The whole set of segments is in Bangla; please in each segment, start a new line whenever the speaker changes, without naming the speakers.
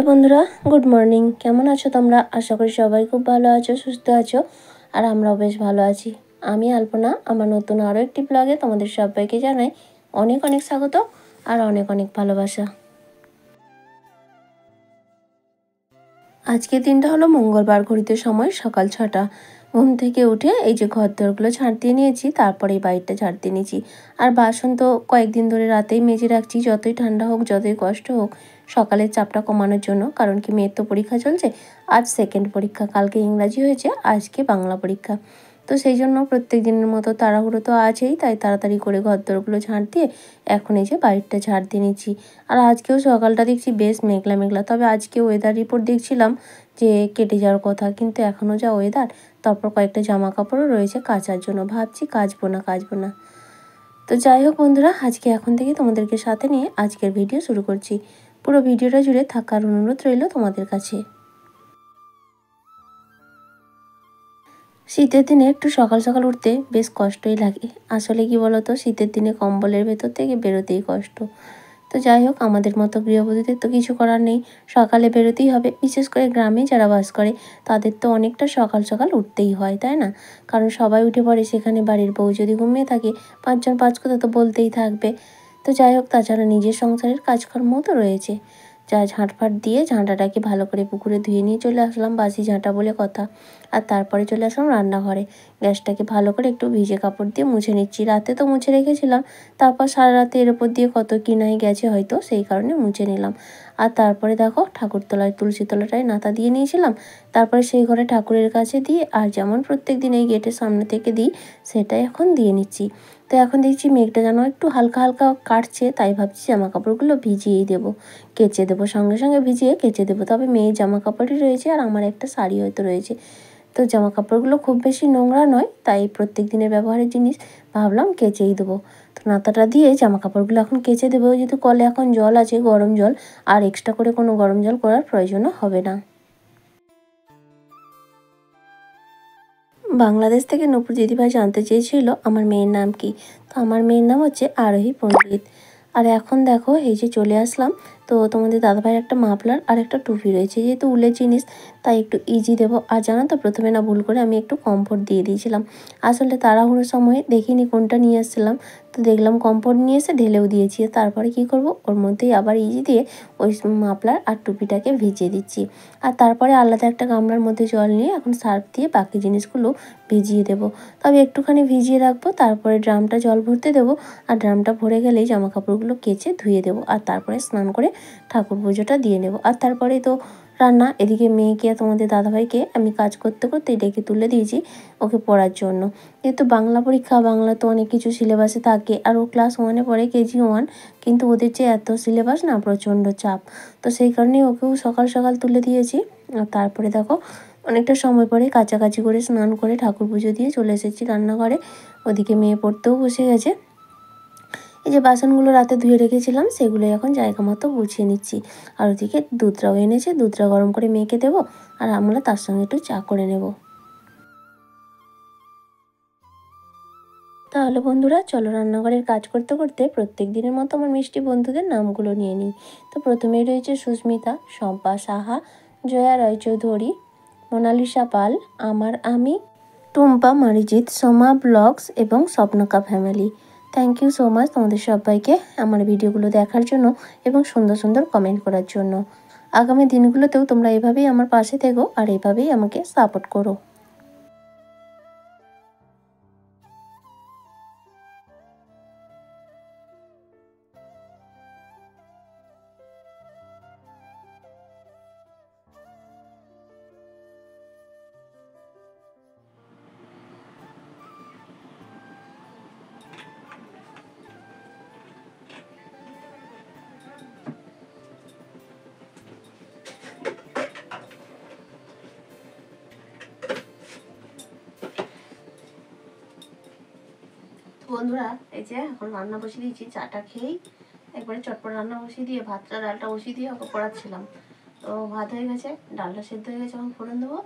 বন্ধুরা, গুড মর্নিং। কেমন আছো তোমরা? আশা করি সবাই খুব ভালো আছো, সুস্থ আছো, আর আমরাও বেশ ভালো আছি। আমি আলপনা, আমার নতুন আরও একটি ব্লগে তোমাদের সবাইকে জানাই অনেক অনেক স্বাগত আর অনেক অনেক ভালোবাসা। আজকের দিনটা হলো মঙ্গলবার, ঘড়িতে সময় সকাল 6টা। ঘুম থেকে উঠে এই যে ঘর দোরগুলো ঝাড় দিয়ে নিয়েছি, তারপরে এই বাড়িটা ঝাড় দিয়ে নিয়েছি। আর বাসন তো কয়েকদিন ধরে রাতেই মেজে রাখছি, যতই ঠান্ডা হোক যতই কষ্ট হোক, সকালের চাপটা কমানোর জন্য। কারণ কি, মেয়ের তো পরীক্ষা চলছে, আজ সেকেন্ড পরীক্ষা, কালকে ইংরাজি হয়েছে, আজকে বাংলা পরীক্ষা। তো সেই জন্য প্রত্যেক দিনের মতো তাড়াহুড়ো তো আছেই, তাই তাড়াতাড়ি করে ঘর দোরগুলো ঝাড় দিয়ে এখন এই যে বাড়িটা ঝাড় দিয়ে নিচ্ছি। আর আজকেও সকালটা দেখছি বেশ মেঘলা মেঘলা, তবে আজকে ওয়েদার রিপোর্ট দেখছিলাম যে কেটে যাওয়ার কথা, কিন্তু এখনও যা ওয়েদার। তারপর কয়েকটা জামা কাপড়ও রয়েছে কাচার জন্য, ভাবছি কাচবো না। তো যাই হোক বন্ধুরা, আজকে এখন থেকে তোমাদেরকে সাথে নিয়ে আজকের ভিডিও শুরু করছি। পুরো ভিডিওটা জুড়ে থাকার অনুরোধ রইল তোমাদের কাছে। শীতের দিনে একটু সকাল সকাল উঠতে বেশ কষ্টই লাগে। আসলে কি বলতো, শীতের দিনে কম্বলের ভেতর থেকে বেরোতেই কষ্ট। তো যাই হোক, আমাদের মতো গৃহবধূদের তো কিছু করার নেই, সকালে বেরোতেই হবে। বিশেষ করে গ্রামে যারা বাস করে তাদের তো অনেকটা সকাল সকাল উঠতেই হয়, তাই না? কারণ সবাই উঠে পড়ে, সেখানে বাড়ির বউ যদি ঘুমিয়ে থাকে, পাঁচজন পাঁচ কথা তো বলতেই থাকবে। তো যাই হোক, তাছাড়া নিজের সংসারের কাজকর্মও তো রয়েছে। যা ঝাঁটফাট দিয়ে ঝাঁটাটাকে ভালো করে পুকুরে ধুয়ে নিয়ে চলে আসলাম, বাসি ঝাঁটা বলে কথা। আর তারপরে চলে আসলাম রান্নাঘরে, গ্যাসটাকে ভালো করে একটু ভিজে কাপড় দিয়ে মুছে নিচ্ছি। রাতে তো মুছে রেখেছিলাম, তারপর সারা রাতে এর উপর দিয়ে কত কি নাই গেছে হয়তো, সেই কারণে মুছে নিলাম। আর তারপরে দেখো, ঠাকুরতলায় তুলসী তলাটায় নাতা দিয়ে নিয়েছিলাম, তারপরে সেই ঘরে ঠাকুরের কাছে দিয়ে, আর যেমন প্রত্যেক দিন এই গেটের সামনে থেকে দিই, সেটাই এখন দিয়ে নিচ্ছি। তো এখন দেখছি মেঘটা যেন একটু হালকা হালকা কাটছে, তাই ভাবছি জামা কাপড়গুলো ভিজিয়েই দেবো, কেচে দেবো, সঙ্গে সঙ্গে ভিজিয়ে কেচে দেবো। তবে মেয়ের জামা কাপড়ই রয়েছে, আর আমার একটা শাড়ি হয়তো রয়েছে। তো জামা কাপড়গুলো খুব বেশি নোংরা নয়, তাই প্রত্যেক দিনের ব্যবহারের জিনিস, ভাবলাম কেচেই দেবো। তো নাতাটা দিয়ে জামা কাপড়গুলো এখন কেচে দেবো, যেহেতু কলে এখন জল আছে, গরম জল, আর এক্সট্রা করে কোনো গরম জল করার প্রয়োজনও হবে না। বাংলাদেশ থেকে নূপুর দিদিভাই জানতে চেয়েছিল আমার মেয়ের নাম কি। তো আমার মেয়ের নাম হচ্ছে আরোহী পণ্ডিত। আর এখন দেখো, এই যে চলে আসলাম। তো তোমাদের দাদাভাইয়ের একটা মাফলার আর একটা টুপি রয়েছে, যেহেতু উলের জিনিস তাই একটু ইজি দেবো। আর জানো তো, প্রথমে না ভুল করে আমি একটু কমফোর্ট দিয়ে দিয়েছিলাম। আসলে তাড়াহুড়োর সময় দেখিনি কোনটা নিয়ে এসেছিলাম, তো দেখলাম কমফোর্ট নিয়ে এসে ঢেলেও দিয়েছি। তারপরে কি করব, ওর মধ্যেই আবার ইজি দিয়ে ওই মাফলার আর টুপিটাকে ভিজিয়ে দিচ্ছি। আর তারপরে আলাদা একটা গামলার মধ্যে জল নিয়ে এখন সার্ফ দিয়ে বাকি জিনিসগুলো ভিজিয়ে দেবো। তবে একটুখানি ভিজিয়ে রাখবো, তারপরে ড্রামটা জল ভরতে দেবো। আর ড্রামটা ভরে গেলেই জামা কাপড়গুলো কেচে ধুয়ে দেবো, আর তারপরে স্নান করে ঠাকুর পুজোটা দিয়ে নেব। আর তারপরে তো রান্না। এদিকে মেয়েকে আর তোমাদের দাদাভাইকে আমি কাজ করতে করতেই ডেকে তুলে দিয়েছি ওকে পড়ার জন্য। যেহেতু বাংলা পরীক্ষা, বাংলা তো অনেক কিছু সিলেবাসে থাকে, আর ও ক্লাস 1-এ পড়ে, KG 1, কিন্তু ওদের যে এত সিলেবাস না, প্রচণ্ড চাপ। তো সেই কারণেই ওকেও সকাল সকাল তুলে দিয়েছি। আর তারপরে দেখো, অনেকটা সময় পরে কাচাকাচি করে স্নান করে ঠাকুর পুজো দিয়ে চলে এসেছি রান্নাঘরে। ওদিকে মেয়ে পড়তেও বসে গেছে। এই যে বাসনগুলো রাতে ধুয়ে রেখেছিলাম, সেগুলো এখন জায়গা মতো গুছিয়ে নিচ্ছি। আর ওদিকে দুধটাও এনেছে, দুধটা গরম করে মেয়েকে দেবো, আর আমরা তার সঙ্গে একটু চা করে নেব। তাহলে বন্ধুরা, চলো রান্নাঘরের কাজ করতে করতে প্রত্যেক দিনের মতো আমার মিষ্টি বন্ধুদের নামগুলো নিয়ে নিই। তো প্রথমেই রয়েছে সুস্মিতা, শম্পা সাহা, জয়া রায়চৌধুরী, মোনালিসা পাল, আমি, টুম্পা মারিজিৎ, সোমা ব্লগস এবং Swapnaka family. Thank you so much তোমাদের সবাইকে আমার ভিডিওগুলো দেখার জন্য এবং সুন্দর সুন্দর কমেন্ট করার জন্য। আগামী দিনগুলোতেও তোমরা এভাবেই আমার পাশে থেকো আর এভাবেই আমাকে সাপোর্ট করো। বন্ধুরা, এই যে এখন রান্না বসিয়ে দিয়েছি, চাটা খেয়েই একবারে চটপট রান্না বসিয়ে দিয়ে ভাতটা ডালটা বসিয়ে দিয়ে ওকে পড়াচ্ছিলাম। তো ভাত হয়ে গেছে, ডালটা সেদ্ধ হয়ে গেছে, এখন ফোড়ন দেবো।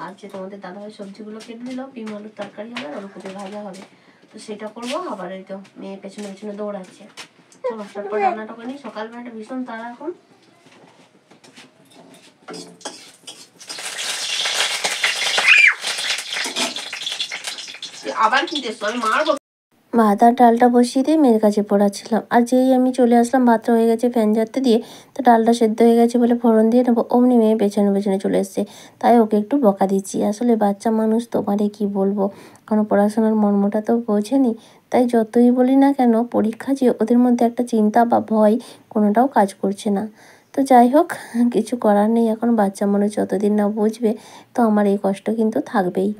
আর যে তোমাদের দাদাভাই সবজিগুলো কেটে দিল, ডিম আলুর তরকারি হবে আর ওলকপি ভাজা হবে, তো সেটা করবো। আবার এই তো মেয়ে পেছনে পেছনে দৌড়াচ্ছে। চলো চটপট রান্নাটা করে নিই, সকালবেলাটা ভীষণ তাড়া এখন। আবার কি দেখছো আমি মারবো। ভাত আর ডালটা বসিয়ে দিয়ে মেয়ের কাছে পড়াচ্ছিলাম, আর যেই আমি চলে আসলাম ভাতটা হয়ে গেছে ফ্যান ঝাড়তে দিয়ে, তো ডালটা সেদ্ধ হয়ে গেছে বলে ফোড়ন দিয়ে নেবো, অমনি মেয়ে পেছনে পেছনে চলে এসছে। তাই ওকে একটু বকা দিচ্ছি। আসলে বাচ্চা মানুষ তোমারে কি বলবো, কারণ পড়াশোনার মর্মটা তো বোঝেনি। তাই যতই বলি না কেন, পরীক্ষা যে ওদের মধ্যে একটা চিন্তা বা ভয় কোনোটাও কাজ করছে না। তো যাই হোক, কিছু করার নেই, এখন বাচ্চা মানুষ যতদিন না বুঝবে তো আমার এই কষ্ট কিন্তু থাকবেই।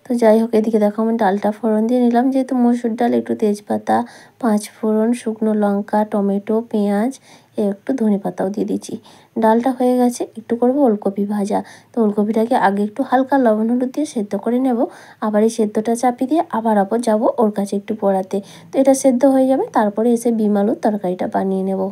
তো যাই হোক, এদিকে দেখো আমি ডালটা ফোড়ন দিয়ে নিলাম, যেহেতু মসুর ডাল, একটু তেজপাতা, 5 ফোড়ন, শুকনো লঙ্কা, টমেটো, পেঁয়াজ, একটু ধনেপাতাও দিয়ে দিচ্ছি। ডালটা হয়ে গেছে, একটু করবো ওলকপি ভাজা। তো ওলকপিটাকে আগে একটু হালকা লবণ হলুদ দিয়ে সেদ্ধ করে নেব, আবার এই সেদ্ধটা চাপিয়ে দিয়ে আবার যাবো ওর কাছে একটু পড়াতে। তো এটা সেদ্ধ হয়ে যাবে, তারপরে এসে বিম আলুর তরকারিটা বানিয়ে নেব।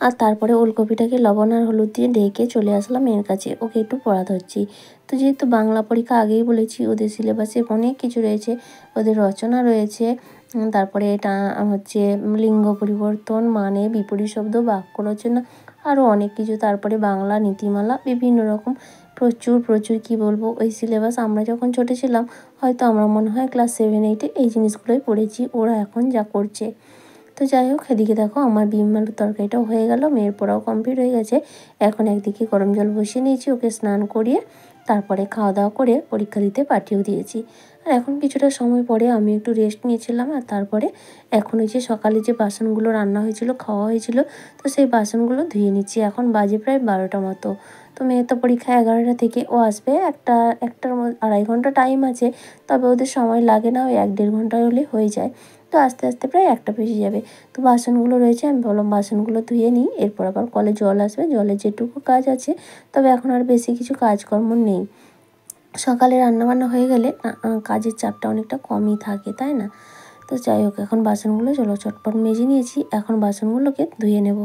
আর তারপরে ওলকপিটাকে লবণ আর হলুদ দিয়ে ঢেকে চলে আসলাম মেয়ের কাছে, ওকে একটু পড়া ধরছি। তো যেহেতু বাংলা পরীক্ষা আগেই বলেছি, ওদের সিলেবাসে অনেক কিছু রয়েছে, ওদের রচনা রয়েছে, তারপরে এটা হচ্ছে লিঙ্গ পরিবর্তন, মানে বিপরীত শব্দ, বাক্য রচনা, আরও অনেক কিছু, তারপরে বাংলা নীতিমালা, বিভিন্ন রকম প্রচুর প্রচুর কি বলবো। ওই সিলেবাস আমরা যখন ছোটো ছিলাম, হয়তো আমরা মনে হয় ক্লাস 7-8-এ এই জিনিসগুলোই পড়েছি, ওরা এখন যা করছে। তো যাই হোক, এদিকে দেখো আমার বিম আলুর তরকারিটাও হয়ে গেল, মেয়ের পড়াও কমপ্লিট হয়ে গেছে। এখন একদিকে গরম জল বসিয়ে নিয়েছি, ওকে স্নান করিয়ে তারপরে খাওয়া দাওয়া করে পরীক্ষা দিতে পাঠিয়েও দিয়েছি। আর এখন কিছুটা সময় পরে আমি একটু রেস্ট নিয়েছিলাম, আর তারপরে এখন ওই যে সকালে যে বাসনগুলো রান্না হয়েছিল, খাওয়া হয়েছিল, তো সেই বাসনগুলো ধুয়ে নিচ্ছি। এখন বাজে প্রায় 12টা মতো। তো মেয়ের তো পরীক্ষা 11টা থেকে, ও আসবে একটার 2.5 ঘন্টা টাইম আছে, তবে ওদের সময় লাগে না, ওই 1-1.5 ঘন্টা হলে হয়ে যায়। তো আস্তে আস্তে প্রায় 1টা বেজে যাবে। তো বাসনগুলো রয়েছে, আমি ভাবলাম বাসনগুলো ধুয়ে নিই, এরপর আবার কলে জল আসবে, জলের যেটুকু কাজ আছে, তবে এখন আর বেশি কিছু কাজকর্ম নেই। সকালে রান্নাবান্না হয়ে গেলে কাজের চাপটা অনেকটা কমই থাকে, তাই না? তো যাই হোক, এখন বাসনগুলো চলো চটপট মেজে নিয়েছি, এখন বাসনগুলোকে ধুয়ে নেব।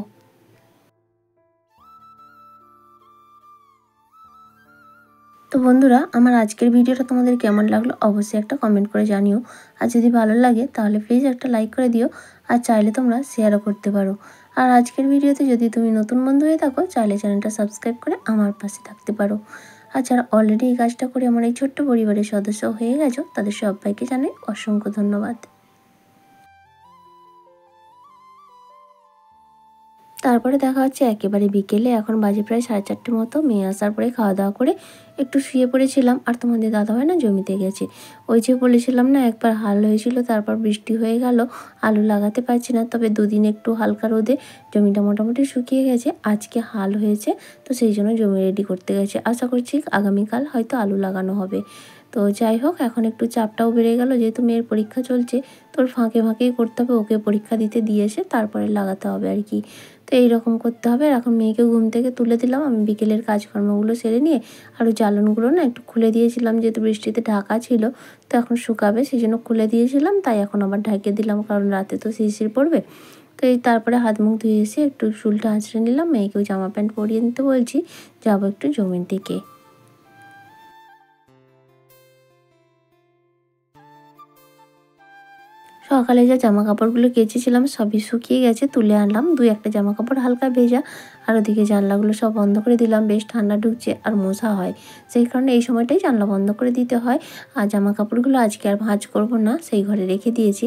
তো বন্ধুরা, আমার আজকের ভিডিওটা তোমাদের কেমন লাগলো অবশ্যই একটা কমেন্ট করে জানিও। আর যদি ভালো লাগে তাহলে প্লিজ একটা লাইক করে দিও, আর চাইলে তোমরা শেয়ারও করতে পারো। আর আজকের ভিডিওতে যদি তুমি নতুন বন্ধু হয়ে থাকো, চাইলে চ্যানেলটা সাবস্ক্রাইব করে আমার পাশে থাকতে পারো। আর যারা অলরেডি এই কাজটা করে আমার এই ছোট্ট পরিবারের সদস্য হয়ে গেছো, তাদের সবাইকে জানাই অসংখ্য ধন্যবাদ। তারপরে দেখা হচ্ছে একেবারে বিকেলে, এখন বাজে প্রায় 4:30 মতো। মেয়ে আসার পরে খাওয়া দাওয়া করে একটু শুয়ে পড়েছিলাম, আর তোমাদের দাদাভাই না জমিতে গেছে। ওই যে বলেছিলাম না, একবার হাল হয়েছিল, তারপর বৃষ্টি হয়ে গেল, আলু লাগাতে পারছি না, তবে দুদিন একটু হালকা রোদে জমিটা মোটামুটি শুকিয়ে গেছে, আজকে হাল হয়েছে, তো সেই জন্য জমি রেডি করতে গেছে। আশা করছি আগামীকাল হয়তো আলু লাগানো হবে। তো যাই হোক, এখন একটু চাপটাও বেড়ে গেল, যেহেতু মেয়ের পরীক্ষা চলছে, তোর ফাঁকে ফাঁকেই করতে হবে, ওকে পরীক্ষা দিতে দিয়ে এসে তারপরে লাগাতে হবে আর কি। তো এইরকম করতে হবে। আর এখন মেয়েকে ঘুম থেকে তুলে দিলাম, আমি বিকেলের কাজকর্মগুলো সেরে নিয়ে আরও জ্বালনগুলো না একটু খুলে দিয়েছিলাম, যেহেতু বৃষ্টিতে ঢাকা ছিল, তো এখন শুকাবে সেই জন্য খুলে দিয়েছিলাম, তাই এখন আবার ঢাকিয়ে দিলাম, কারণ রাতে তো শিশির পড়বে। তো এই তারপরে হাত মুখ ধুয়ে এসে একটু চুলটা আঁচড়ে নিলাম, মেয়েকেও জামা প্যান্ট পরিয়ে নিতে বলছি, যাবো একটু জমির দিকে। সকালে যে জামা কাপড়গুলো কেচেছিলাম সবই শুকিয়ে গেছে, তুলে আনলাম। 2-1টা জামা কাপড় হালকা ভেজা, আর ওদিকে জানলাগুলো সব বন্ধ করে দিলাম, বেশ ঠান্ডা ঢুকছে আর মশা হয়, সেই কারণে এই সময়টাই জানলা বন্ধ করে দিতে হয়। আর জামা কাপড়গুলো আজকে আর ভাঁজ করব না, সেই ঘরে রেখে দিয়েছি।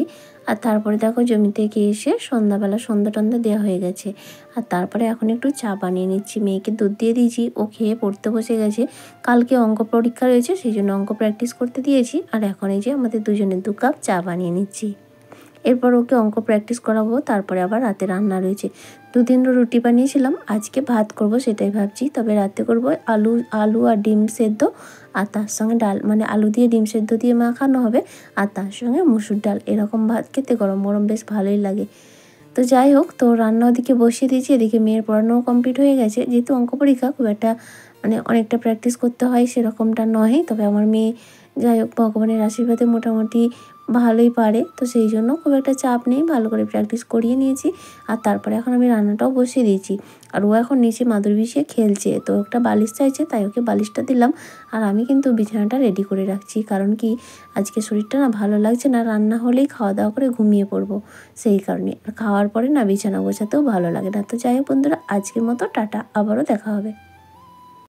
আর তারপরে দেখো জমি থেকে এসে সন্ধ্যাবেলা সন্ধ্যা টন্ধা দেওয়া হয়ে গেছে, আর তারপরে এখন একটু চা বানিয়ে নিচ্ছি। মেয়েকে দুধ দিয়ে দিয়েছি, ও খেয়ে পড়তে বসে গেছে। কালকে অঙ্ক পরীক্ষা রয়েছে, সেই জন্য অঙ্ক প্র্যাকটিস করতে দিয়েছি, আর এখন এই যে আমাদের দুজনের 2 কাপ চা বানিয়ে নিচ্ছি। এরপর ওকে অঙ্ক প্র্যাকটিস করাবো, তারপরে আবার রাতে রান্না রয়েছে। 2 দিন রুটি বানিয়েছিলাম, আজকে ভাত করব সেটাই ভাবছি, তবে রাতে করব আলু আলু আর ডিম সেদ্ধ, আর তার সঙ্গে ডাল, মানে আলু দিয়ে ডিম সেদ্ধ দিয়ে মাখানো হবে, আর তার সঙ্গে মুসুর ডাল। এরকম ভাত খেতে গরম গরম বেশ ভালোই লাগে। তো যাই হোক, তো রান্না ওদিকে বসিয়ে দিয়েছি, এদিকে মেয়ের পড়ানোও কমপ্লিট হয়ে গেছে। যেহেতু অঙ্ক পরীক্ষা, খুব একটা মানে অনেকটা প্র্যাকটিস করতে হয় সেরকমটা নয়, তবে আমার মেয়ে যাই হোক ভগবানের আশীর্বাদে মোটামুটি ভালোই পারে, তো সেই জন্য খুব একটা চাপ নেই, ভালো করে প্র্যাকটিস করিয়ে নিয়েছি। আর তারপরে এখন আমি রান্নাটাও বসিয়ে দিয়েছি। আর ও এখন নিচে মাদুর বিছিয়ে খেলছে, তো একটা বালিশ চাইছে, তাই ওকে বালিশটা দিলাম। আর আমি কিন্তু বিছানাটা রেডি করে রাখছি, কারণ কি আজকে শরীরটা না ভালো লাগছে না, রান্না হলেই খাওয়া দাওয়া করে ঘুমিয়ে পড়বো, সেই কারণে। আর খাওয়ার পরে না বিছানা গোছাতেও ভালো লাগে না। তো যাই হোক বন্ধুরা, আজকের মতো টাটা, আবারও দেখা হবে।